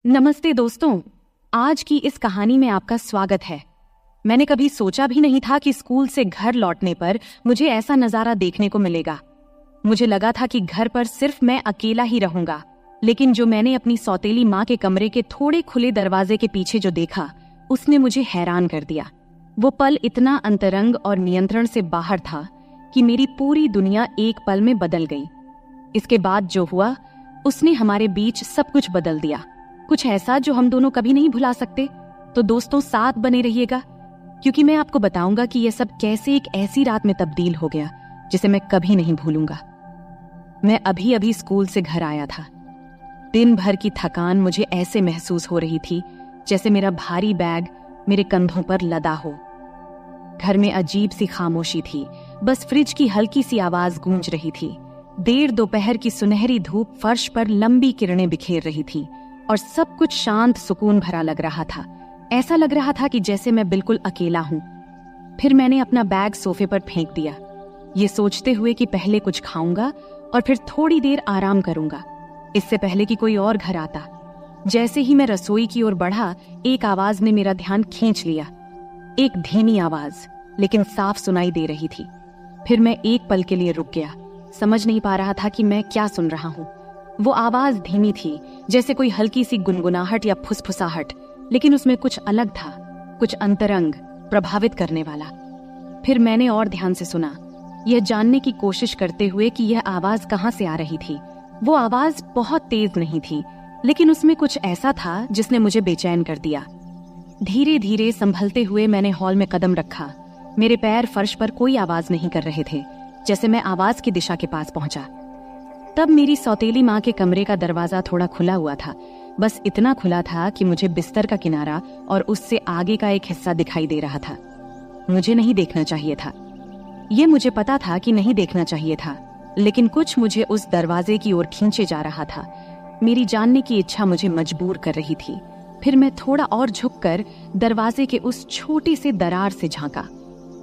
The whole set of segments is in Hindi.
नमस्ते दोस्तों, आज की इस कहानी में आपका स्वागत है। मैंने कभी सोचा भी नहीं था कि स्कूल से घर लौटने पर मुझे ऐसा नजारा देखने को मिलेगा। मुझे लगा था कि घर पर सिर्फ मैं अकेला ही रहूंगा, लेकिन जो मैंने अपनी सौतेली माँ के कमरे के थोड़े खुले दरवाजे के पीछे जो देखा, उसने मुझे हैरान कर दिया। वो पल इतना अंतरंग और नियंत्रण से बाहर था कि मेरी पूरी दुनिया एक पल में बदल गई। इसके बाद जो हुआ, उसने हमारे बीच सब कुछ बदल दिया, कुछ ऐसा जो हम दोनों कभी नहीं भुला सकते। तो दोस्तों, साथ बने रहिएगा, क्योंकि मैं आपको बताऊंगा कि यह सब कैसे एक ऐसी रात में तब्दील हो गया जिसे मैं कभी नहीं भूलूंगा। मैं अभी अभी स्कूल से घर आया था। दिन भर की थकान मुझे ऐसे महसूस हो रही थी जैसे मेरा भारी बैग मेरे कंधों पर लदा हो। घर में अजीब सी खामोशी थी, बस फ्रिज की हल्की सी आवाज गूंज रही थी। देर दोपहर की सुनहरी धूप फर्श पर लंबी किरणें बिखेर रही थी और सब कुछ शांत सुकून भरा लग रहा था। ऐसा लग रहा था कि जैसे मैं बिल्कुल अकेला हूं। फिर मैंने अपना बैग सोफे पर फेंक दिया, ये सोचते हुए कि पहले कुछ खाऊंगा और फिर थोड़ी देर आराम करूंगा, इससे पहले कि कोई और घर आता। जैसे ही मैं रसोई की ओर बढ़ा, एक आवाज ने मेरा ध्यान खींच लिया। एक धीमी आवाज, लेकिन साफ सुनाई दे रही थी। फिर मैं एक पल के लिए रुक गया, समझ नहीं पा रहा था कि मैं क्या सुन रहा हूं। वो आवाज धीमी थी, जैसे कोई हल्की सी गुनगुनाहट या फुसफुसाहट, लेकिन उसमें कुछ अलग था, कुछ अंतरंग, प्रभावित करने वाला। फिर मैंने और ध्यान से सुना, यह जानने की कोशिश करते हुए कि यह आवाज कहां से आ रही थी। वो आवाज बहुत तेज नहीं थी, लेकिन उसमें कुछ ऐसा था जिसने मुझे बेचैन कर दिया। धीरे धीरे संभलते हुए मैंने हॉल में कदम रखा। मेरे पैर फर्श पर कोई आवाज नहीं कर रहे थे। जैसे मैं आवाज की दिशा के पास पहुंचा, तब मेरी सौतेली माँ के कमरे का दरवाजा थोड़ा खुला हुआ था। बस इतना खुला था कि मुझे बिस्तर का किनारा और उससे आगे का एक हिस्सा दिखाई दे रहा था। मुझे नहीं देखना चाहिए था, ये मुझे पता था कि नहीं देखना चाहिए था, लेकिन कुछ मुझे उस दरवाजे की ओर खींचे जा रहा था। मेरी जानने की इच्छा मुझे मजबूर कर रही थी। फिर मैं थोड़ा और झुककर दरवाजे के उस छोटे से दरार से झांका।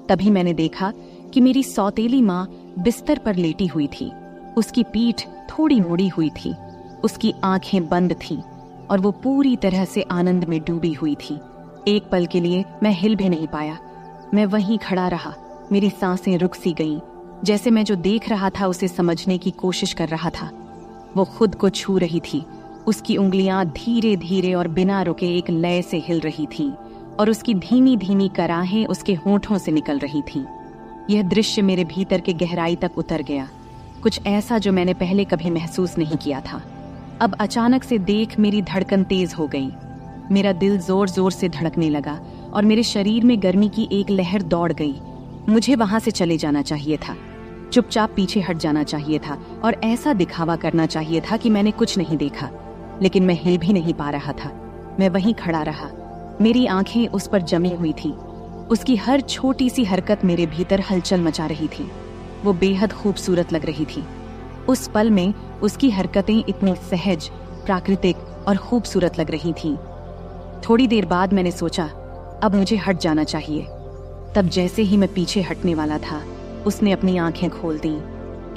तभी मैंने देखा कि मेरी सौतेली माँ बिस्तर पर लेटी हुई थी। उसकी पीठ थोड़ी मुड़ी हुई थी, उसकी आंखें बंद थीं और वो पूरी तरह से आनंद में डूबी हुई थी। एक पल के लिए मैं हिल भी नहीं पाया। मैं वहीं खड़ा रहा, मेरी सांसें रुक सी गईं, जैसे मैं जो देख रहा था उसे समझने की कोशिश कर रहा था। वो खुद को छू रही थी, उसकी उंगलियां धीरे धीरे और बिना रुके एक लय से हिल रही थी और उसकी धीमी धीमी कराहें उसके होंठों से निकल रही थीं। यह दृश्य मेरे भीतर के गहराई तक उतर गया, कुछ ऐसा जो मैंने पहले कभी महसूस नहीं किया था। अब अचानक से देख मेरी धड़कन तेज हो गई। मेरा दिल जोर जोर से धड़कने लगा और मेरे शरीर में गर्मी की एक लहर दौड़ गई। मुझे वहां से चले जाना चाहिए था, चुपचाप पीछे हट जाना चाहिए था और ऐसा दिखावा करना चाहिए था कि मैंने कुछ नहीं देखा। लेकिन मैं हिल भी नहीं पा रहा था। मैं वहीं खड़ा रहा, मेरी आंखें उस पर जमी हुई थी। उसकी हर छोटी सी हरकत मेरे भीतर हलचल मचा रही थी। वो बेहद खूबसूरत लग रही थी। उस पल में उसकी हरकतें इतनी सहज, प्राकृतिक और खूबसूरत लग रही थीं। थोड़ी देर बाद मैंने सोचा, अब मुझे हट जाना चाहिए। तब जैसे ही मैं पीछे हटने वाला था, उसने अपनी आंखें खोल दी।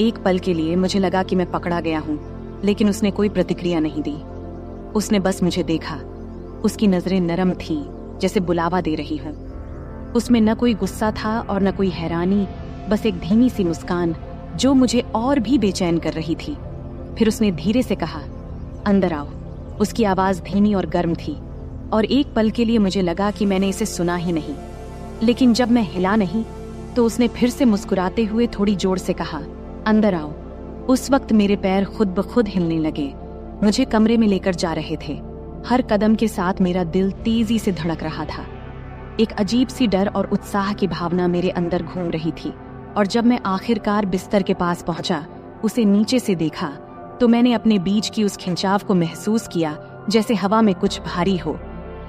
एक पल के लिए मुझे लगा कि मैं पकड़ा गया हूं, लेकिन उसने कोई प्रतिक्रिया नहीं दी। उसने बस मुझे देखा। उसकी नजरें नरम थीं, जैसे बुलावा दे रही हूं। उसमें न कोई गुस्सा था और न कोई हैरानी, बस एक धीमी सी मुस्कान जो मुझे और भी बेचैन कर रही थी। फिर उसने धीरे से कहा, अंदर आओ। उसकी आवाज धीमी और गर्म थी और एक पल के लिए मुझे लगा कि मैंने इसे सुना ही नहीं। लेकिन जब मैं हिला नहीं, तो उसने फिर से मुस्कुराते हुए थोड़ी जोर से कहा, अंदर आओ। उस वक्त मेरे पैर खुद ब खुद हिलने लगे, मुझे कमरे में लेकर जा रहे थे। हर कदम के साथ मेरा दिल तेजी से धड़क रहा था। एक अजीब सी डर और उत्साह की भावना मेरे अंदर घूम रही थी। और जब मैं आखिरकार बिस्तर के पास पहुंचा, उसे नीचे से देखा, तो मैंने अपने बीच की उस खिंचाव को महसूस किया जैसे हवा में कुछ भारी हो।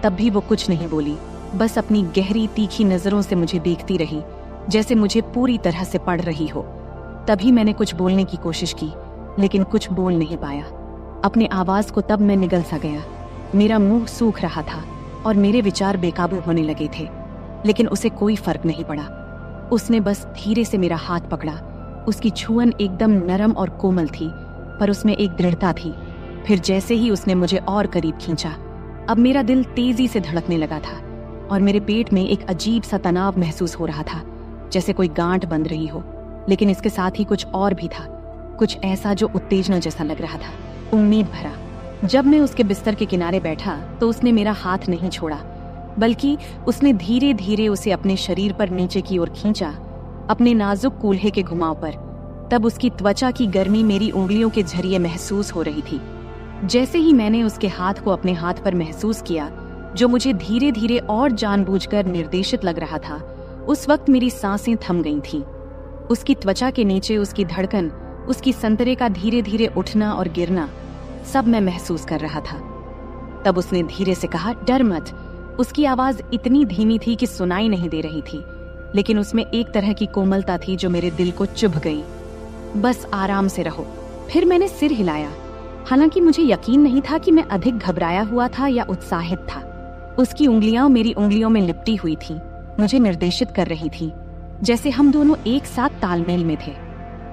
तब भी वो कुछ नहीं बोली, बस अपनी गहरी तीखी नजरों से मुझे देखती रही, जैसे मुझे पूरी तरह से पढ़ रही हो। तभी मैंने कुछ बोलने की कोशिश की, लेकिन कुछ बोल नहीं पाया। अपने आवाज को तब मैं निगल सा गया। मेरा मुंह सूख रहा था और मेरे विचार बेकाबू होने लगे थे, लेकिन उसे कोई फर्क नहीं पड़ा। उसने बस धीरे से मेरा हाथ पकड़ा। उसकी छुअन एकदम नरम और कोमल थी, पर उसमें एक दृढ़ता थी। फिर जैसे ही उसने मुझे और करीब खींचा, अब मेरा दिल तेजी से धड़कने लगा था और मेरे पेट में एक अजीब सा तनाव महसूस हो रहा था, जैसे कोई गांठ बंध रही हो। लेकिन इसके साथ ही कुछ और भी था, कुछ ऐसा जो उत्तेजना जैसा लग रहा था, उम्मीद भरा। जब मैं उसके बिस्तर के किनारे बैठा तो उसने मेरा हाथ नहीं छोड़ा, बल्कि उसने धीरे धीरे उसे अपने शरीर पर नीचे की ओर खींचा, अपने नाजुक कूल्हे के घुमाव पर। तब उसकी त्वचा की गर्मी मेरी उंगलियों के जरिए महसूस हो रही थी। जैसे ही मैंने उसके हाथ को अपने हाथ पर महसूस किया, जो मुझे धीरे धीरे और जानबूझकर निर्देशित लग रहा था, उस वक्त मेरी सांसें थम गई थीं। उसकी त्वचा के नीचे उसकी धड़कन, उसकी संतरे का धीरे धीरे उठना और गिरना, सब मैं महसूस कर रहा था। तब उसने धीरे से कहा, डर मत। उसकी आवाज इतनी धीमी थी कि सुनाई नहीं दे रही थी, लेकिन उसमें एक तरह की कोमलता थी जो मेरे दिल को चुभ गई। बस आराम से रहो। फिर मैंने सिर हिलाया, हालांकि मुझे यकीन नहीं था कि मैं अधिक घबराया हुआ था या उत्साहित था। उसकी उंगलियां मेरी उंगलियों में लिपटी हुई थी, मुझे निर्देशित कर रही थी, जैसे हम दोनों एक साथ तालमेल में थे।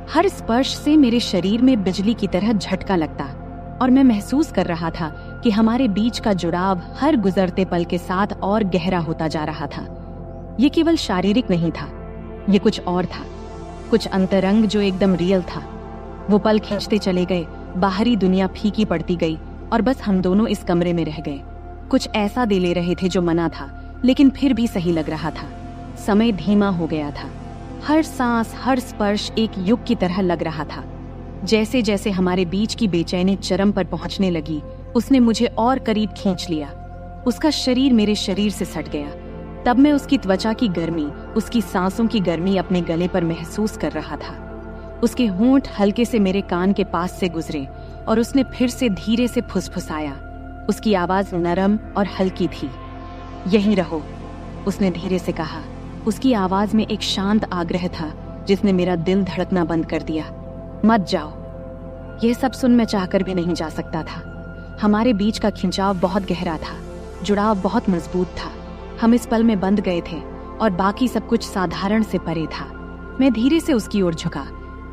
हर स्पर्श से मेरे शरीर में बिजली की तरह झटका लगता और मैं महसूस कर रहा था कि हमारे बीच का जुड़ाव हर गुजरते पल के साथ और गहरा होता जा रहा था। ये केवल शारीरिक नहीं था, ये कुछ और था, कुछ अंतरंग जो एकदम रियल था। वो पल खींचते चले गए, बाहरी दुनिया फीकी पड़ती गई और बस हम दोनों इस कमरे में रह गए। कुछ ऐसा दे ले रहे थे जो मना था, लेकिन फिर भी सही लग रहा था। समय धीमा हो गया था, हर सांस, हर स्पर्श एक युग की तरह लग रहा था। जैसे जैसे हमारे बीच की बेचैनी चरम पर पहुंचने लगी, उसने मुझे और करीब खींच लिया। उसका शरीर मेरे शरीर से सट गया। तब मैं उसकी त्वचा की गर्मी, उसकी सांसों की गर्मी अपने गले पर महसूस कर रहा था। उसके होंठ हल्के से मेरे कान के पास से गुजरे और उसने फिर से धीरे से फुसफुसाया। उसकी आवाज नरम और हल्की थी। यहीं रहो, उसने धीरे से कहा। उसकी आवाज में एक शांत आग्रह था जिसने मेरा दिल धड़कना बंद कर दिया। मत जाओ। यह सब सुन मैं चाहकर भी नहीं जा सकता था। हमारे बीच का खिंचाव बहुत गहरा था, जुड़ाव बहुत मजबूत था। हम इस पल में बंध गए थे और बाकी सब कुछ साधारण से परे था। मैं धीरे से उसकी ओर झुका।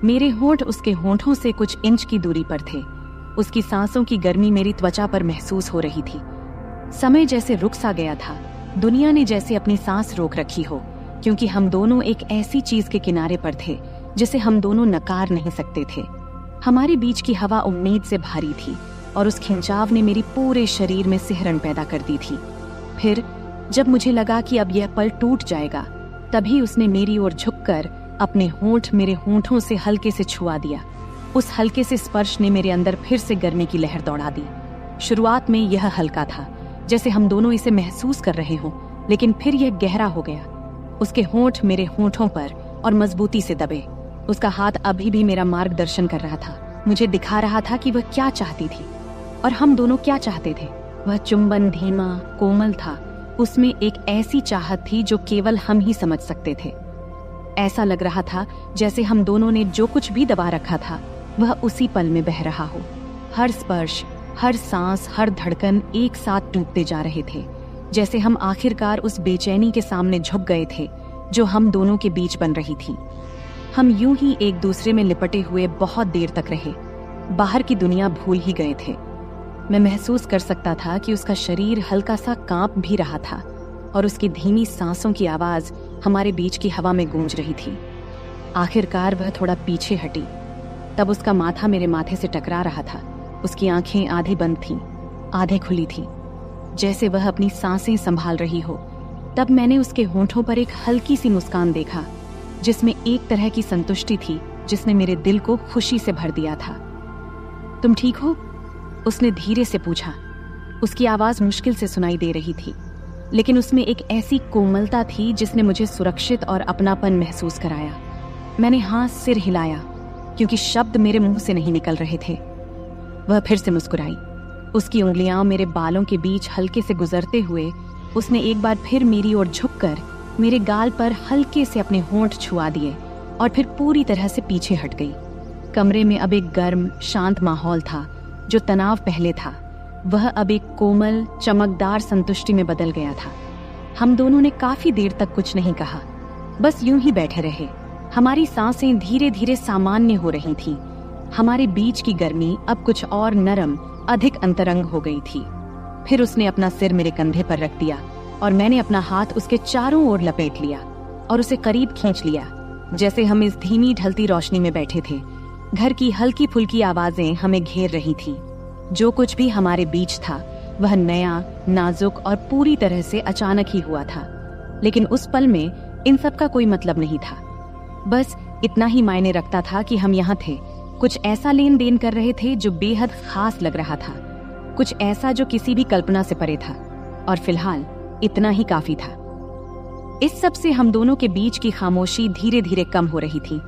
मेरे होंठ उसके होंठों से कुछ इंच की दूरी पर थे। उसकी सांसों की गर्मी मेरी त्वचा पर महसूस हो रही थी। समय जैसे रुक सा गया था, दुनिया ने जैसे अपनी सांस रोक रखी हो, क्योंकि हम दोनों एक ऐसी चीज के किनारे पर थे जिसे हम दोनों नकार नहीं सकते थे। हमारे बीच की हवा उम्मीद से भारी थी और उस खिंचाव ने मेरी पूरे शरीर में सिहरन पैदा कर दी थी। फिर जब मुझे लगा कि अब यह पल टूट जाएगा, तभी उसने मेरी ओर झुककर अपने होंठ मेरे होंठों से हल्के से छुआ दिया। उस हल्के से स्पर्श ने मेरे अंदर फिर से गर्मी की लहर दौड़ा दी। शुरुआत में यह हल्का था, जैसे हम दोनों इसे महसूस कर रहे हों, लेकिन फिर यह गहरा हो गया। उसके होंठ मेरे होंठों पर और मजबूती से दबे। उसका हाथ अभी भी मेरा मार्गदर्शन कर रहा था, मुझे दिखा रहा था कि वह क्या चाहती थी और हम दोनों क्या चाहते थे। वह चुंबन धीमा, कोमल था। उसमें एक ऐसी चाहत थी जो केवल हम ही समझ सकते थे। ऐसा लग रहा था जैसे हम दोनों ने जो कुछ भी दबा रखा था, वह उसी पल में बह रहा हो। हर स्पर्श, हर सांस, हर धड़कन एक साथ टूटते जा रहे थे, जैसे हम आखिरकार उस बेचैनी के सामने झुक गए थे जो हम दोनों के बीच बन रही थी। हम यूं ही एक दूसरे में लिपटे हुए बहुत देर तक रहे। बाहर की दुनिया भूल ही गए थे। मैं महसूस कर सकता था कि उसका शरीर हल्का सा कांप भी रहा था और उसकी धीमी सांसों की आवाज हमारे बीच की हवा में गूंज रही थी। आखिरकार वह थोड़ा पीछे हटी। तब उसका माथा मेरे माथे से टकरा रहा था। उसकी आंखें आधे बंद थीं, आधे खुली थीं, जैसे वह अपनी सांसें संभाल रही हो। तब मैंने उसके होंठों पर एक हल्की सी मुस्कान देखा, जिसमें एक तरह की संतुष्टि थी जिसने मेरे दिल को खुशी से भर दिया था। तुम ठीक हो? उसने धीरे से पूछा। उसकी आवाज मुश्किल से सुनाई दे रही थी, लेकिन उसमें एक ऐसी कोमलता थी जिसने मुझे सुरक्षित और अपनापन महसूस कराया। मैंने हाँ सिर हिलाया, क्योंकि शब्द मेरे मुंह से नहीं निकल रहे थे। वह फिर से मुस्कुराई। उसकी उंगलियां मेरे बालों के बीच हल्के से गुजरते हुए उसने एक बार फिर मेरी ओर झुककर मेरे गाल पर हल्के से अपने होंठ छुआ दिए और फिर पूरी तरह से पीछे हट गई। कमरे में अब एक गर्म, शांत माहौल था। जो तनाव पहले था, वह अब एक कोमल, चमकदार संतुष्टि में बदल गया था। हम दोनों ने काफी देर तक कुछ नहीं कहा, बस यूं ही बैठे रहे। हमारी सांसें धीरे धीरे सामान्य हो रही थीं। हमारे बीच की गर्मी अब कुछ और नरम, अधिक अंतरंग हो गई थी। फिर उसने अपना सिर मेरे कंधे पर रख दिया और मैंने अपना हाथ उसके चारों ओर लपेट लिया और उसे करीब खींच लिया, जैसे हम इस धीमी ढलती रोशनी में बैठे थे। घर की हल्की फुल्की आवाजें हमें घेर रही थीं। जो कुछ भी हमारे बीच था वह नया, नाजुक और पूरी तरह से अचानक ही हुआ था। लेकिन उस पल में इन सब का कोई मतलब नहीं था। बस इतना ही मायने रखता था कि हम यहाँ थे, कुछ ऐसा लेन देन कर रहे थे जो बेहद खास लग रहा था, कुछ ऐसा जो किसी भी कल्पना से परे था। और फिलहाल इतना ही काफी था। इस सब से हम दोनों के बीच की खामोशी धीरे धीरे कम हो रही थी।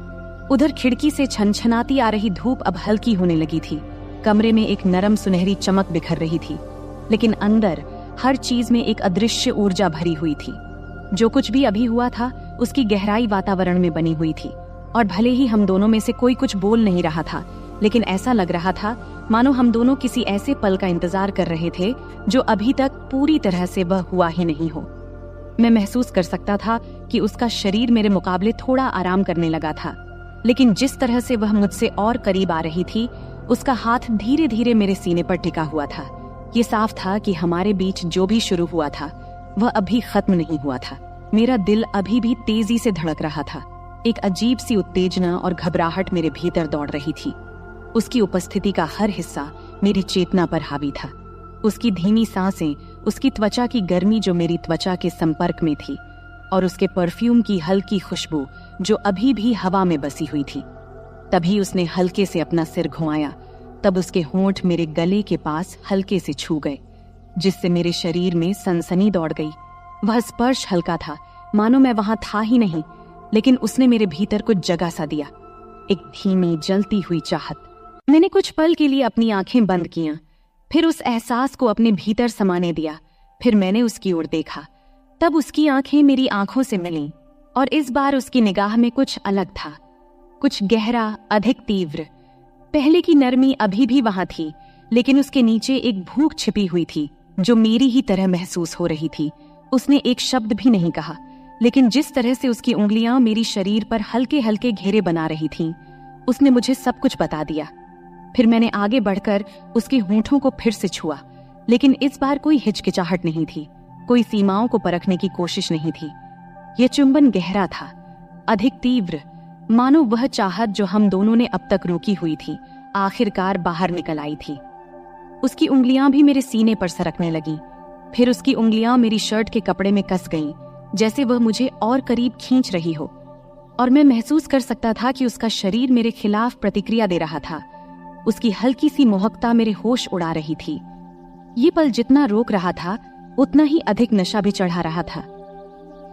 उधर खिड़की से छनछनाती आ रही धूप अब हल्की होने लगी थी। कमरे में एक नरम सुनहरी चमक बिखर रही थी, लेकिन अंदर हर चीज में एक अदृश्य ऊर्जा भरी हुई थी। जो कुछ भी अभी हुआ था उसकी गहराई वातावरण में बनी हुई थी, और भले ही हम दोनों में से कोई कुछ बोल नहीं रहा था, लेकिन ऐसा लग रहा था मानो हम दोनों किसी ऐसे पल का इंतजार कर रहे थे जो अभी तक पूरी तरह से वह हुआ ही नहीं हो। मैं महसूस कर सकता था कि उसका शरीर मेरे मुकाबले थोड़ा आराम करने लगा था, लेकिन जिस तरह से वह मुझसे और करीब आ रही थी, उसका हाथ धीरे धीरे मेरे सीने पर टिका हुआ था। ये साफ था कि हमारे बीच जो भी शुरू हुआ था वह अभी खत्म नहीं हुआ था। मेरा दिल अभी भी तेजी से धड़क रहा था। एक अजीब सी उत्तेजना और घबराहट मेरे भीतर दौड़ रही थी। उसकी उपस्थिति का हर हिस्सा मेरी चेतना पर हावी था। उसकी धीमी सांसें, उसकी त्वचा की गर्मी जो मेरी त्वचा के संपर्क में थी, और उसके परफ्यूम की हल्की खुशबू जो अभी भी हवा में बसी हुई थी। तभी उसने हल्के से अपना सिर घुमाया, तब उसके होंठ मेरे गले के पास हल्के से छू गए, जिससे मेरे शरीर में सनसनी दौड़ गई। वह स्पर्श हल्का था, मानो मैं वहां था ही नहीं, लेकिन उसने मेरे भीतर कुछ जगह सा दिया, एक धीमी जलती हुई चाहत। मैंने कुछ पल के लिए अपनी आंखें बंद कियां, फिर उस एहसास को अपने भीतर समाने दिया। फिर मैंने उसकी ओर देखा, तब उसकी आंखें मेरी आंखों से मिलीं, और इस बार उसकी निगाह में कुछ अलग था, कुछ गहरा, अधिक तीव्र। पहले की नरमी अभी भी वहां थी, लेकिन उसके नीचे एक भूख छिपी हुई थी जो मेरी ही तरह महसूस हो रही थी। उसने एक शब्द भी नहीं कहा, लेकिन जिस तरह से उसकी उंगलियां मेरी शरीर पर हल्के हल्के घेरे बना रही थीं, उसने मुझे सब कुछ बता दिया। फिर मैंने आगे बढ़कर उसके होंठों को फिर से छुआ, लेकिन इस बार कोई हिचकिचाहट नहीं थी, कोई सीमाओं को परखने की कोशिश नहीं थी। यह चुंबन गहरा था, अधिक तीव्र, मानो वह चाहत जो हम दोनों ने अब तक रोकी हुई थी आखिरकार बाहर निकल आई थी। उसकी उंगलियां भी मेरे सीने पर सरकने लगीं। फिर उसकी उंगलियां मेरी शर्ट के कपड़े में कस गईं, जैसे वह मुझे और करीब खींच रही हो, और मैं महसूस कर सकता था कि उसका शरीर मेरे खिलाफ प्रतिक्रिया दे रहा था। उसकी हल्की सी मोहकता मेरे होश उड़ा रही थी। ये पल जितना रोक रहा था, उतना ही अधिक नशा भी चढ़ा रहा था।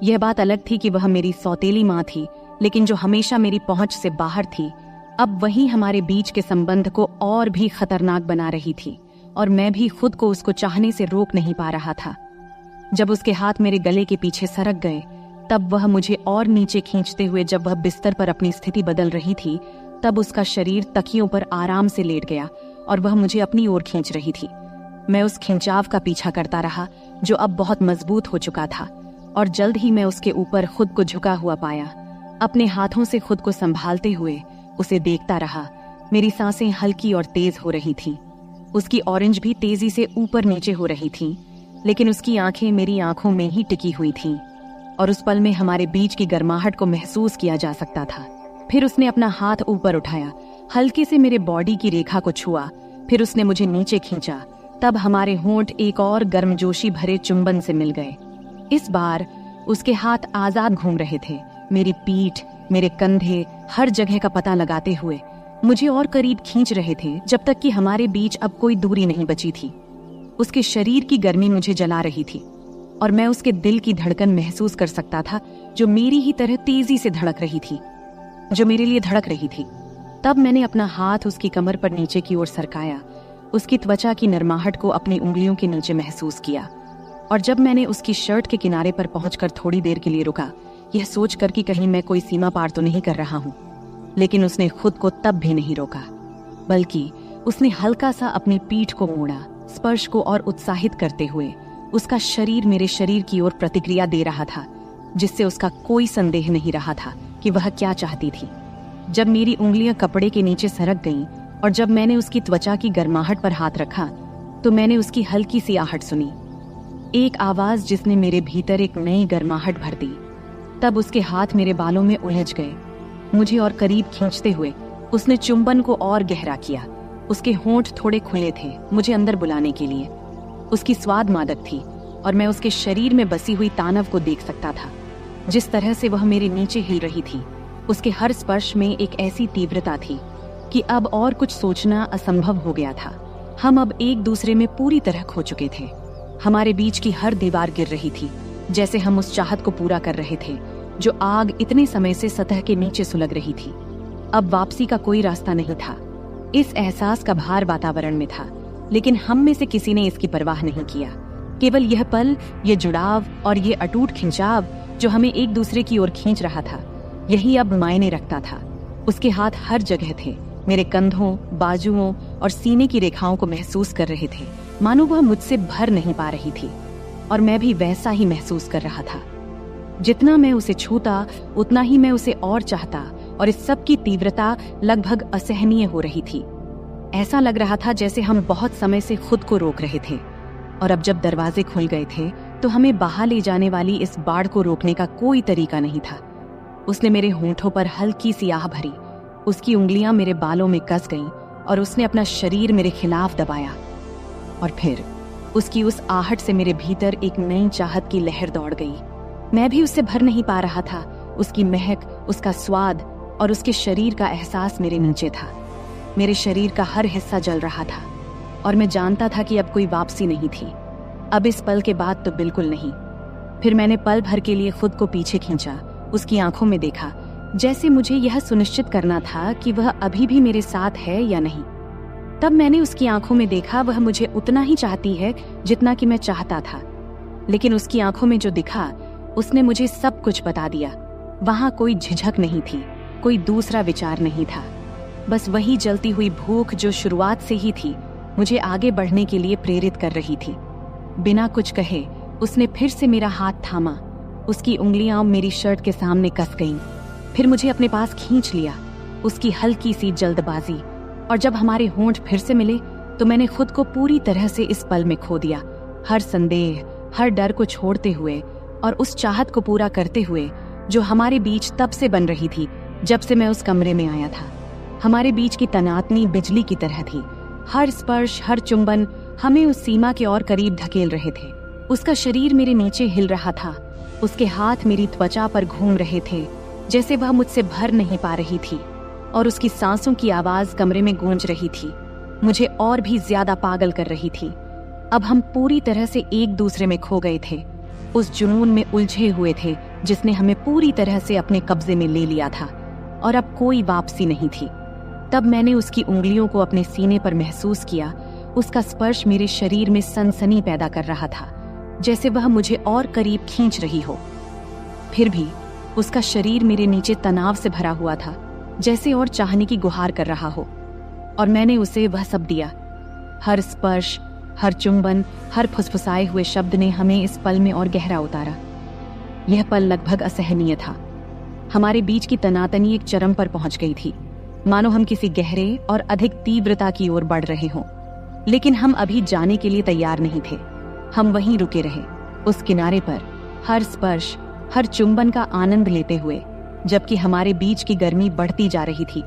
यह बात अलग थी कि वह मेरी सौतेली माँ थी, लेकिन जो हमेशा मेरी पहुंच से बाहर थी, अब वही हमारे बीच के संबंध को और भी खतरनाक बना रही थी, और मैं भी खुद को उसको चाहने से रोक नहीं पा रहा था। जब उसके हाथ मेरे गले के पीछे सरक गए, तब वह मुझे और नीचे खींचते हुए, जब वह बिस्तर पर अपनी स्थिति बदल रही थी, तब उसका शरीर तकियों पर आराम से लेट गया और वह मुझे अपनी ओर खींच रही थी। मैं उस खिंचाव का पीछा करता रहा जो अब बहुत मजबूत हो चुका था, और जल्द ही मैं उसके ऊपर खुद को झुका हुआ पाया। अपने हाथों से खुद को संभालते हुए उसे देखता रहा। मेरी सांसें हल्की और तेज हो रही थीं। उसकी ऑरेंज भी तेजी से ऊपर नीचे हो रही थीं, लेकिन उसकी आंखें मेरी आंखों में ही टिकी हुई थीं, और उस पल में हमारे बीच की गर्माहट को महसूस किया जा सकता था। फिर उसने अपना हाथ ऊपर उठाया, हल्के से मेरे बॉडी की रेखा को छुआ, फिर उसने मुझे नीचे खींचा। तब हमारे होंठ एक और गर्मजोशी भरे चुंबन से मिल गए। इस बार उसके हाथ आजाद घूम रहे थे, मेरी पीठ, मेरे कंधे, हर जगह का पता लगाते हुए मुझे और करीब खींच रहे थे, जब तक कि हमारे बीच अब कोई दूरी नहीं बची थी। उसके शरीर की गर्मी मुझे जला रही थी, और मैं उसके दिल की धड़कन महसूस कर सकता था जो मेरी ही तरह तेजी से धड़क रही थी, जो मेरे लिए धड़क रही थी। तब मैंने अपना हाथ उसकी कमर पर नीचे की ओर सरकाया, उसकी त्वचा की नरमाहट को अपनी उंगलियों के नीचे महसूस किया, और जब मैंने उसकी शर्ट के किनारे पर पहुंचकर थोड़ी देर के लिए रुका, यह सोचकर कि कहीं मैं कोई सीमा पार तो नहीं कर रहा हूं, लेकिन उसने खुद को तब भी नहीं रोका, बल्कि उसने हल्का सा अपनी पीठ को मोड़ा, स्पर्श को और उत्साहित करते हुए। उसका शरीर मेरे शरीर की ओर प्रतिक्रिया दे रहा था, जिससे उसका कोई संदेह नहीं रहा था कि वह क्या चाहती थी। जब मेरी उंगलियां कपड़े के नीचे सरक गईं और जब मैंने उसकी त्वचा की गर्माहट पर हाथ रखा, तो मैंने उसकी हल्की सी आहट सुनी, एक आवाज जिसने मेरे भीतर एक नई गर्माहट भर दी। तब उसके हाथ मेरे बालों में उलझ गए। मुझे और करीब खींचते हुए उसने चुंबन को और गहरा किया। उसके होंठ थोड़े खुले थे मुझे अंदर बुलाने के लिए। उसकी स्वाद मादक थी और मैं उसके शरीर में बसी हुई तानव को देख सकता था। जिस तरह से वह मेरे नीचे हिल रही थी, उसके हर स्पर्श में एक ऐसी तीव्रता थी कि अब और कुछ सोचना असंभव हो गया था। हम अब एक दूसरे में पूरी तरह खो चुके थे। हमारे बीच की हर दीवार गिर रही थी, जैसे हम उस चाहत को पूरा कर रहे थे जो आग इतने समय से सतह के नीचे सुलग रही थी। अब वापसी का कोई रास्ता नहीं था। इस एहसास का भार वातावरण में था, लेकिन हम में से किसी ने इसकी परवाह नहीं किया। केवल यह पल, यह जुड़ाव और ये अटूट खिंचाव जो हमें एक दूसरे की ओर खींच रहा था, यही अब मायने रखता था। उसके हाथ हर जगह थे, मेरे कंधों, बाजुओं और सीने की रेखाओं को महसूस कर रहे थे, मानो वह मुझसे भर नहीं पा रही थी। और मैं भी वैसा ही महसूस कर रहा था। जितना मैं उसे छूता उतना ही मैं उसे और चाहता, और इस सब की तीव्रता लगभग असहनीय हो रही थी। ऐसा लग रहा था जैसे हम बहुत समय से खुद को रोक रहे थे, और अब जब दरवाजे खुल गए थे तो हमें बहा ले जाने वाली इस बाढ़ को रोकने का कोई तरीका नहीं था। उसने मेरे होंठों पर हल्की सी आह भरी, उसकी उंगलियां मेरे बालों में कस गईं और उसने अपना शरीर मेरे खिलाफ दबाया। और फिर उसकी उस आहट से मेरे भीतर एक नई चाहत की लहर दौड़ गई। मैं भी उससे भर नहीं पा रहा था। उसकी महक, उसका स्वाद और उसके शरीर का एहसास मेरे नीचे था। मेरे शरीर का हर हिस्सा जल रहा था और मैं जानता था कि अब कोई वापसी नहीं थी। अब इस पल के बाद तो बिल्कुल नहीं। फिर मैंने पल भर के लिए खुद को पीछे खींचा, उसकी आंखों में देखा, जैसे मुझे यह सुनिश्चित करना था कि वह अभी भी मेरे साथ है या नहीं। तब मैंने उसकी आंखों में देखा, वह मुझे उतना ही चाहती है जितना कि मैं चाहता था। लेकिन उसकी आंखों में जो दिखा, उसने मुझे सब कुछ बता दिया। वहां कोई झिझक नहीं थी, कोई दूसरा विचार नहीं था। बस वही जलती हुई भूख जो शुरुआत से ही थी, मुझे आगे बढ़ने के लिए प्रेरित कर रही थी। बिना कुछ कहे उसने फिर से मेरा हाथ थामा। उसकी उंगलियां मेरी शर्ट के सामने कस गईं। फिर मुझे अपने पास खींच लिया। उसकी हल्की सी जल्दबाजी, और जब हमारे होंठ फिर से मिले तो मैंने खुद को पूरी तरह से इस पल में खो दिया। हर संदेह, हर डर को छोड़ते हुए और उस चाहत को पूरा करते हुए जो हमारे बीच तब से बन रही थी जब से मैं उस कमरे में आया था। हमारे बीच की तनातनी बिजली की तरह थी। हर स्पर्श, हर चुंबन हमें उस सीमा के और करीब धकेल रहे थे। उसका शरीर मेरे नीचे हिल रहा था। उसके हाथ मेरी त्वचा पर घूम रहे थे, जैसे वह मुझसे भर नहीं पा रही थी, और उसकी सांसों की आवाज कमरे में गूंज रही थी, मुझे और भी ज्यादा पागल कर रही थी। अब हम पूरी तरह से एक दूसरे में खो गए थे, उस जुनून में उलझे हुए थे जिसने हमें पूरी तरह से अपने कब्जे में ले लिया था, और अब कोई वापसी नहीं थी। तब मैंने उसकी उंगलियों को अपने सीने पर महसूस किया। उसका स्पर्श मेरे शरीर में सनसनी पैदा कर रहा था, जैसे वह मुझे और करीब खींच रही हो। फिर भी उसका शरीर मेरे नीचे तनाव से भरा हुआ था, जैसे और चाहने की गुहार कर रहा हो, और मैंने उसे वह सब दिया। हर स्पर्श, हर चुंबन, हर फुसफुसाए हुए शब्द ने हमें इस पल में और गहरा उतारा। यह पल लगभग असहनीय था। हमारे बीच की तनातनी एक चरम पर पहुंच गई थी, मानो हम किसी गहरे और अधिक तीव्रता की ओर बढ़ रहे हों। लेकिन हम अभी जाने के लिए तैयार नहीं थे। हम वहीं रुके रहे, उस किनारे पर, हर स्पर्श, हर चुंबन का आनंद लेते हुए, जबकि हमारे बीच की गर्मी बढ़ती जा रही थी।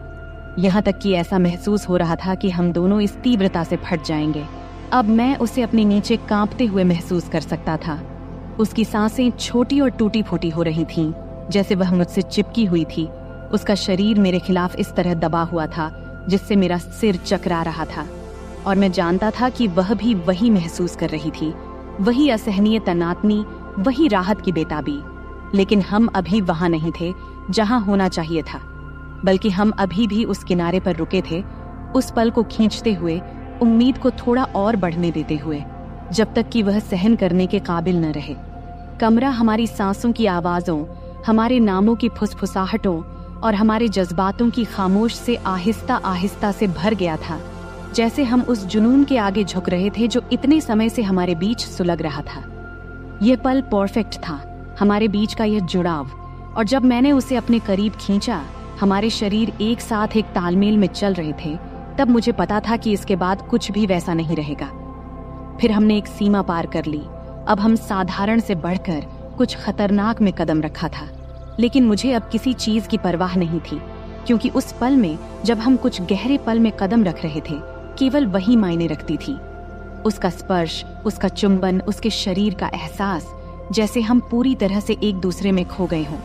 यहाँ तक कि ऐसा महसूस हो रहा था कि हम दोनों इस तीव्रता से फट जाएंगे। अब मैं उसे अपने नीचे कांपते हुए महसूस कर सकता था। उसकी सांसें छोटी और टूटी फूटी हो रही थीं, जैसे वह मुझसे चिपकी हुई थी। उसका शरीर मेरे खिलाफ इस तरह दबा हुआ था जिससे मेरा सिर चकरा रहा था, और मैं जानता था कि वह भी वही महसूस कर रही थी, वही असहनीय तनातनी, वही राहत की बेताबी। लेकिन हम अभी वहां नहीं थे जहां होना चाहिए था, बल्कि हम अभी भी उस किनारे पर रुके थे, उस पल को खींचते हुए, उम्मीद को थोड़ा और बढ़ने देते हुए, जब तक कि वह सहन करने के काबिल न रहे। कमरा हमारी सांसों की आवाजों, हमारे नामों की फुसफुसाहटों और हमारे जज्बातों की खामोश से आहिस्ता आहिस्ता से भर गया था, जैसे हम उस जुनून के आगे झुक रहे थे जो इतने समय से हमारे बीच सुलग रहा था। यह पल परफेक्ट था, हमारे बीच का यह जुड़ाव, और जब मैंने उसे अपने करीब खींचा, हमारे शरीर एक साथ एक तालमेल में चल रहे थे, तब मुझे पता था कि इसके बाद कुछ भी वैसा नहीं रहेगा। फिर हमने एक सीमा पार कर ली। अब हम साधारण से बढ़कर कुछ खतरनाक में कदम रखा था। लेकिन मुझे अब किसी चीज की परवाह नहीं थी, क्योंकि उस पल में जब हम कुछ गहरे पल में कदम रख रहे थे, केवल वही मायने रखती थी। उसका स्पर्श, उसका चुंबन, उसके शरीर का एहसास, जैसे हम पूरी तरह से एक दूसरे में खो गए हों।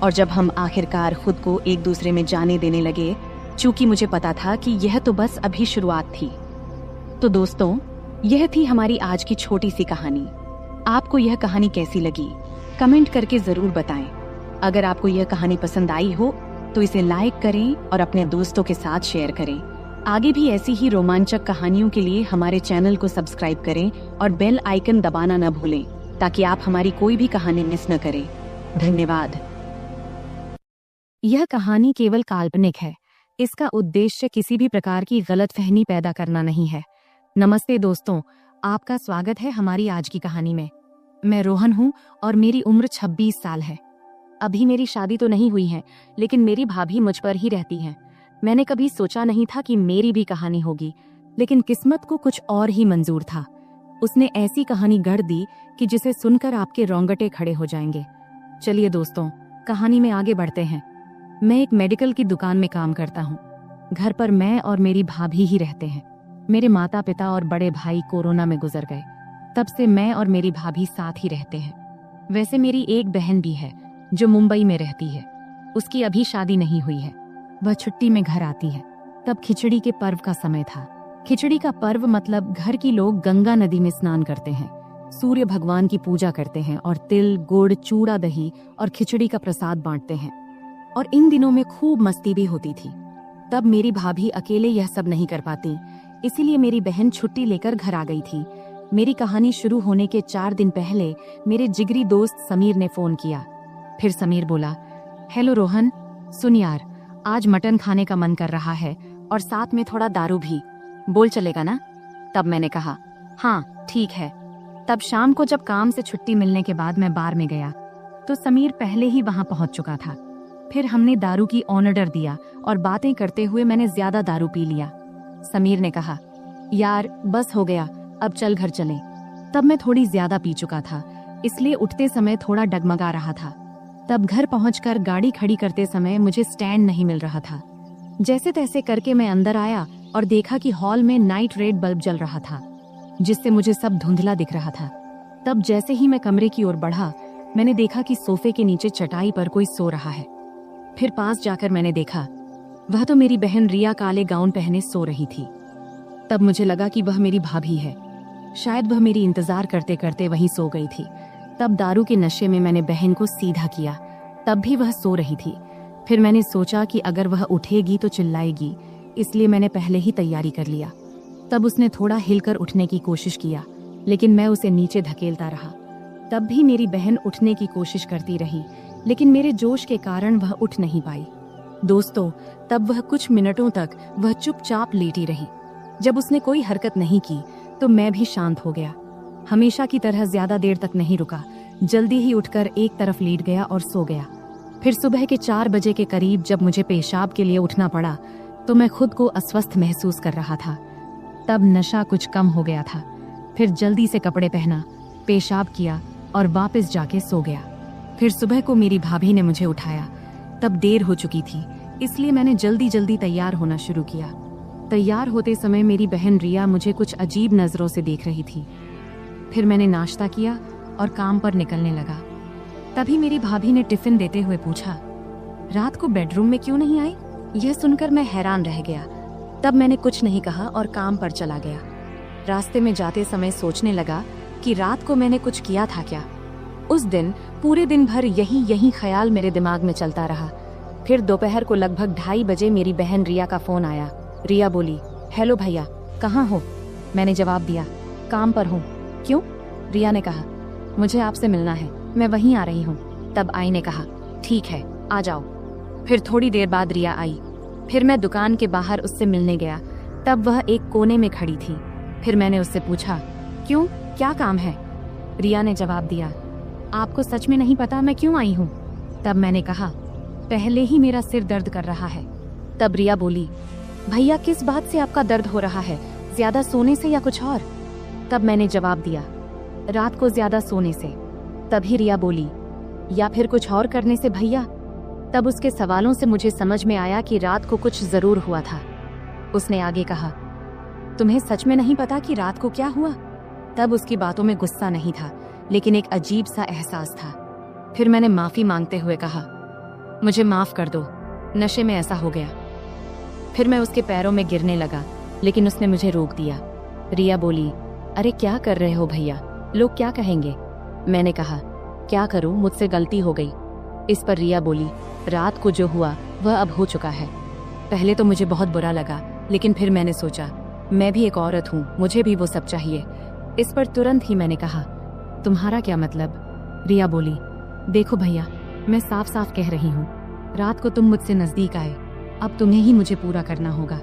और जब हम आखिरकार खुद को एक दूसरे में जाने देने लगे, चूंकि मुझे पता था कि यह तो बस अभी शुरुआत थी। तो दोस्तों, यह थी हमारी आज की छोटी सी कहानी। आपको यह कहानी कैसी लगी? कमेंट करके जरूर बताएं। अगर आपको यह कहानी पसंद आई हो तो इसे लाइक करें और अपने दोस्तों के साथ शेयर करें। आगे भी ऐसी ही रोमांचक कहानियों के लिए हमारे चैनल को सब्सक्राइब करें और बेल आइकन दबाना न भूलें, ताकि आप हमारी कोई भी कहानी मिस न करें। धन्यवाद। यह कहानी केवल काल्पनिक है। इसका उद्देश्य किसी भी प्रकार की गलतफहमी पैदा करना नहीं है। नमस्ते दोस्तों, आपका स्वागत है हमारी आज की कहानी में। मैं रोहन हूँ और मेरी उम्र 26 साल है। अभी मेरी शादी तो नहीं हुई है, लेकिन मेरी भाभी मुझ पर ही रहती है। मैंने कभी सोचा नहीं था कि मेरी भी कहानी होगी, लेकिन किस्मत को कुछ और ही मंजूर था। उसने ऐसी कहानी गढ़ दी कि जिसे सुनकर आपके रोंगटे खड़े हो जाएंगे। चलिए दोस्तों, कहानी में आगे बढ़ते हैं। मैं एक मेडिकल की दुकान में काम करता हूँ। घर पर मैं और मेरी भाभी ही रहते हैं। मेरे माता पिता और बड़े भाई कोरोना में गुजर गए। तब से मैं और मेरी भाभी साथ ही रहते हैं। वैसे मेरी एक बहन भी है जो मुंबई में रहती है। उसकी अभी शादी नहीं हुई है। वह छुट्टी में घर आती है। तब खिचड़ी के पर्व का समय था। खिचड़ी का पर्व मतलब घर की लोग गंगा नदी में स्नान करते हैं, सूर्य भगवान की पूजा करते हैं और तिल, गुड़, चूड़ा, दही और खिचड़ी का प्रसाद बांटते हैं। और इन दिनों में खूब मस्ती भी होती थी। तब मेरी भाभी अकेले यह सब नहीं कर पाती, इसीलिए मेरी बहन छुट्टी लेकर घर आ गई थी। मेरी कहानी शुरू होने के 4 दिन पहले मेरे जिगरी दोस्त समीर ने फोन किया। फिर समीर बोला, हेलो रोहन, सुन यार, आज मटन खाने का मन कर रहा है और साथ में थोड़ा दारू भी, बोल चलेगा ना? तब मैंने कहा, हाँ ठीक है। तब शाम को जब काम से छुट्टी मिलने के बाद मैं बार में गया तो समीर पहले ही वहां पहुंच चुका था। फिर हमने दारू की ऑर्डर दिया और बातें करते हुए मैंने ज्यादा दारू पी लिया। समीर ने कहा, यार बस हो गया, अब चल घर चलें। तब मैं थोड़ी ज्यादा पी चुका था, इसलिए उठते समय थोड़ा डगमगा रहा था। तब घर पहुंचकर गाड़ी खड़ी करते समय मुझे स्टैंड नहीं मिल रहा था। जैसे तैसे करके मैं अंदर आया और देखा कि हॉल में नाइट रेड बल्ब जल रहा था, जिससे मुझे सब धुंधला दिख रहा था। तब जैसे ही मैं कमरे की ओर बढ़ा, मैंने देखा कि सोफे के नीचे चटाई पर कोई सो रहा है। फिर पास जाकर मैंने देखा, वह तो मेरी बहन रिया काले गाउन पहने सो रही थी। तब मुझे लगा कि वह मेरी भाभी है। शायद वह मेरी इंतजार करते करते वहीं सो गई थी। तब दारू के नशे में मैंने बहन को सीधा किया। तब भी वह सो रही थी। फिर मैंने सोचा कि अगर वह उठेगी तो चिल्लाएगी, इसलिए मैंने पहले ही तैयारी कर लिया। तब उसने थोड़ा हिलकर उठने की कोशिश किया, लेकिन मैं उसे नीचे धकेलता रहा। तब भी मेरी बहन उठने की कोशिश करती रही, लेकिन मेरे जोश के कारण वह उठ नहीं पाई। दोस्तों, तब वह कुछ मिनटों तक वह चुपचाप लेटी रही। जब उसने कोई हरकत नहीं की तो मैं भी शांत हो गया। हमेशा की तरह ज्यादा देर तक नहीं रुका, जल्दी ही उठकर एक तरफ लेट गया और सो गया। फिर सुबह के 4 बजे के करीब जब मुझे पेशाब के लिए उठना पड़ा तो मैं खुद को अस्वस्थ महसूस कर रहा था। तब नशा कुछ कम हो गया था। फिर जल्दी से कपड़े पहना, पेशाब किया और वापस जाके सो गया। फिर सुबह को मेरी भाभी ने मुझे उठाया। तब देर हो चुकी थी, इसलिए मैंने जल्दी जल्दी तैयार होना शुरू किया। तैयार होते समय मेरी बहन रिया मुझे कुछ अजीब नजरों से देख रही थी। फिर मैंने नाश्ता किया और काम पर निकलने लगा। तभी मेरी भाभी ने टिफिन देते हुए पूछा, रात को बेडरूम में क्यों नहीं आई? यह सुनकर मैं हैरान रह गया। तब मैंने कुछ नहीं कहा और काम पर चला गया। रास्ते में जाते समय सोचने लगा कि रात को मैंने कुछ किया था क्या। उस दिन पूरे दिन भर यही ख्याल मेरे दिमाग में चलता रहा। फिर दोपहर को लगभग 2:30 बजे मेरी बहन रिया का फोन आया। रिया बोली, हेलो भैया, कहाँ हो? मैंने जवाब दिया, काम पर हूँ। क्यों? रिया ने कहा, मुझे आपसे मिलना है, मैं वहीं आ रही हूँ। तब आई ने कहा, ठीक है, आ जाओ। फिर थोड़ी देर बाद रिया आई। फिर मैं दुकान के बाहर उससे मिलने गया। तब वह एक कोने में खड़ी थी। फिर मैंने उससे पूछा, क्यों, क्या काम है? रिया ने जवाब दिया, आपको सच में नहीं पता मैं क्यों आई हूँ? तब मैंने कहा, पहले ही मेरा सिर दर्द कर रहा है। तब रिया बोली, भैया किस बात से आपका दर्द हो रहा है? ज्यादा सोने से या कुछ और? तब मैंने जवाब दिया, रात को ज्यादा सोने से। तभी रिया बोली, या फिर कुछ और करने से भैया। तब उसके सवालों से मुझे समझ में आया कि रात को कुछ जरूर हुआ था। उसने आगे कहा, तुम्हें सच में नहीं पता कि रात को क्या हुआ? तब उसकी बातों में गुस्सा नहीं था, लेकिन एक अजीब सा एहसास था। फिर मैंने माफी मांगते हुए कहा, मुझे माफ कर दो, नशे में ऐसा हो गया। फिर मैं उसके पैरों में गिरने लगा, लेकिन उसने मुझे रोक दिया। रिया बोली, अरे क्या कर रहे हो भैया, लोग क्या कहेंगे? मैंने कहा, क्या करूं, मुझसे गलती हो गई। इस पर रिया बोली, रात को जो हुआ वह अब हो चुका है। पहले तो मुझे बहुत बुरा लगा, लेकिन फिर मैंने सोचा मैं भी एक औरत हूँ, मुझे भी वो सब चाहिए। इस पर तुरंत ही मैंने कहा, तुम्हारा क्या मतलब? रिया बोली, देखो भैया, मैं साफ साफ कह रही हूँ, रात को तुम मुझसे नजदीक आए, अब तुम्हें ही मुझे पूरा करना होगा।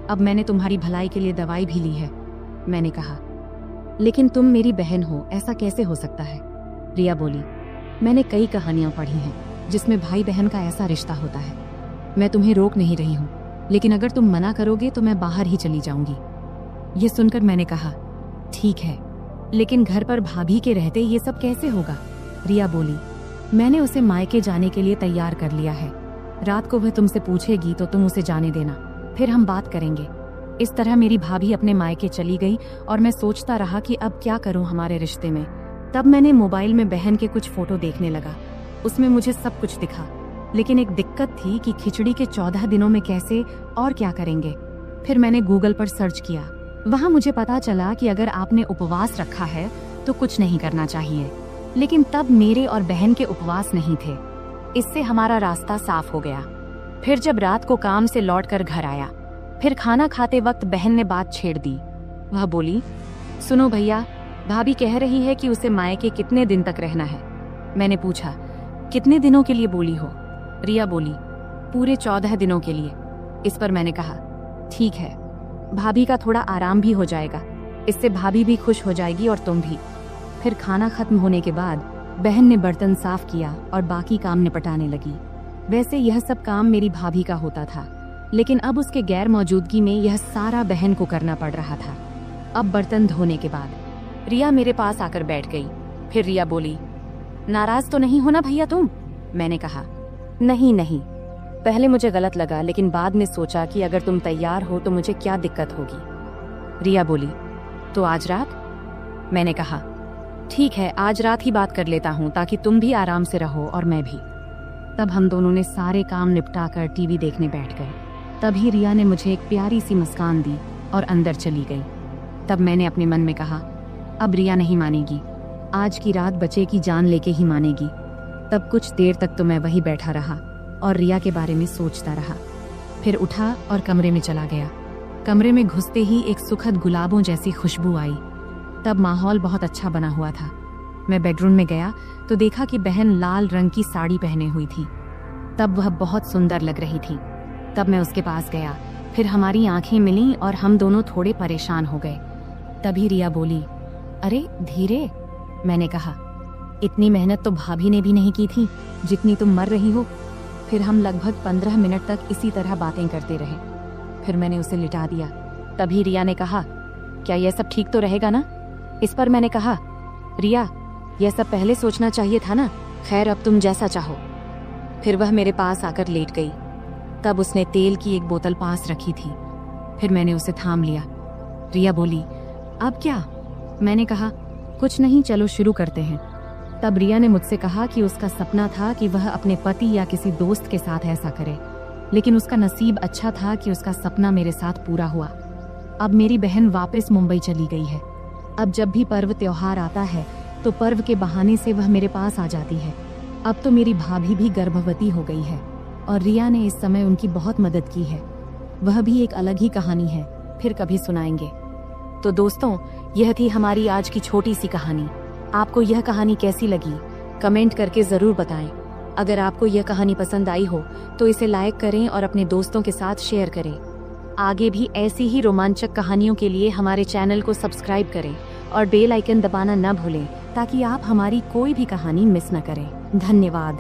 अब मैंने तुम्हारी भलाई के लिए दवाई भी ली है। मैंने कहा, लेकिन तुम मेरी बहन हो, ऐसा कैसे हो सकता है? रिया बोली, मैंने कई कहानियां पढ़ी हैं जिसमें भाई बहन का ऐसा रिश्ता होता है। मैं तुम्हें रोक नहीं रही हूँ, लेकिन अगर तुम मना करोगे तो मैं बाहर ही चली जाऊंगी। ये सुनकर मैंने कहा, ठीक है, लेकिन घर पर भाभी के रहते ये सब कैसे होगा? रिया बोली, मैंने उसे मायके जाने के लिए तैयार कर लिया है। रात को वह तुमसे पूछेगी तो तुम उसे जाने देना, फिर हम बात करेंगे। इस तरह मेरी भाभी अपने मायके चली गई और मैं सोचता रहा कि अब क्या करूं हमारे रिश्ते में। तब मैंने मोबाइल में बहन के कुछ फोटो देखने लगा। उसमें मुझे सब कुछ दिखा, लेकिन एक दिक्कत थी कि खिचड़ी के 14 दिनों में कैसे और क्या करेंगे। फिर मैंने गूगल पर सर्च किया। वहां मुझे पता चला कि अगर आपने उपवास रखा है तो कुछ नहीं करना चाहिए, लेकिन तब मेरे और बहन के उपवास नहीं थे। इससे हमारा रास्ता साफ हो गया। फिर जब रात को काम से लौटकर घर आया, फिर खाना खाते वक्त बहन ने बात छेड़ दी। वह बोली, सुनो भैया, भाभी कह रही है कि उसे मायके कितने दिन तक रहना है। मैंने पूछा, कितने दिनों के लिए बोली हो? रिया बोली, पूरे 14 दिनों के लिए। इस पर मैंने कहा, ठीक है, भाभी का थोड़ा आराम भी हो जाएगा, इससे भाभी भी खुश हो जाएगी और तुम भी। फिर खाना खत्म होने के बाद बहन ने बर्तन साफ किया और बाकी काम निपटाने लगी। वैसे यह सब काम मेरी भाभी का होता था, लेकिन अब उसके गैर मौजूदगी में यह सारा बहन को करना पड़ रहा था। अब बर्तन धोने के बाद रिया मेरे पास आकर बैठ गई। फिर रिया बोली, नाराज तो नहीं हो ना भैया तुम? मैंने कहा, नहीं नहीं, पहले मुझे गलत लगा, लेकिन बाद में सोचा कि अगर तुम तैयार हो तो मुझे क्या दिक्कत होगी। रिया बोली, तो आज रात? मैंने कहा, ठीक है, आज रात ही बात कर लेता हूँ, ताकि तुम भी आराम से रहो और मैं भी। तब हम दोनों ने सारे काम निपटाकर टीवी देखने बैठ गए। तभी रिया ने मुझे एक प्यारी सी मुस्कान दी और अंदर चली गई। तब मैंने अपने मन में कहा, अब रिया नहीं मानेगी, आज की रात बच्चे की जान लेके ही मानेगी। तब कुछ देर तक तो मैं वही बैठा रहा और रिया के बारे में सोचता रहा। फिर उठा और कमरे में चला गया। कमरे में घुसते ही एक सुखद गुलाबों जैसी खुशबू आई। तब माहौल बहुत अच्छा बना हुआ था। मैं बेडरूम में गया तो देखा कि बहन लाल रंग की साड़ी पहने हुई थी। तब वह बहुत सुंदर लग रही थी। तब मैं उसके पास गया, फिर हमारी आंखें मिलीं और हम दोनों थोड़े परेशान हो गए। तभी रिया बोली, अरे धीरे। मैंने कहा, इतनी मेहनत तो भाभी ने भी नहीं की थी जितनी तुम मर रही हो। फिर हम लगभग 15 मिनट तक इसी तरह बातें करते रहे। फिर मैंने उसे लिटा दिया। तभी रिया ने कहा, क्या यह सब ठीक तो रहेगा ना? इस पर मैंने कहा, रिया, यह सब पहले सोचना चाहिए था ना। खैर, अब तुम जैसा चाहो। फिर वह मेरे पास आकर लेट गई। तब उसने तेल की एक बोतल पास रखी थी। फिर मैंने उसे थाम लिया। रिया बोली, अब क्या? मैंने कहा, कुछ नहीं, चलो शुरू करते हैं। तब रिया ने मुझसे कहा कि उसका सपना था कि वह अपने पति या किसी दोस्त के साथ ऐसा करे, लेकिन उसका नसीब अच्छा था कि उसका सपना मेरे साथ पूरा हुआ। अब मेरी बहन वापस मुंबई चली गई है। अब जब भी पर्व त्योहार आता है तो पर्व के बहाने से वह मेरे पास आ जाती है। अब तो मेरी भाभी भी गर्भवती हो गई है और रिया ने इस समय उनकी बहुत मदद की है। वह भी एक अलग ही कहानी है, फिर कभी सुनाएंगे। तो दोस्तों, यह थी हमारी आज की छोटी सी कहानी। आपको यह कहानी कैसी लगी कमेंट करके जरूर बताएं। अगर आपको यह कहानी पसंद आई हो तो इसे लाइक करें और अपने दोस्तों के साथ शेयर करें। आगे भी ऐसी ही रोमांचक कहानियों के लिए हमारे चैनल को सब्सक्राइब करें और बेल आइकन दबाना न भूलें, ताकि आप हमारी कोई भी कहानी मिस न करें। धन्यवाद।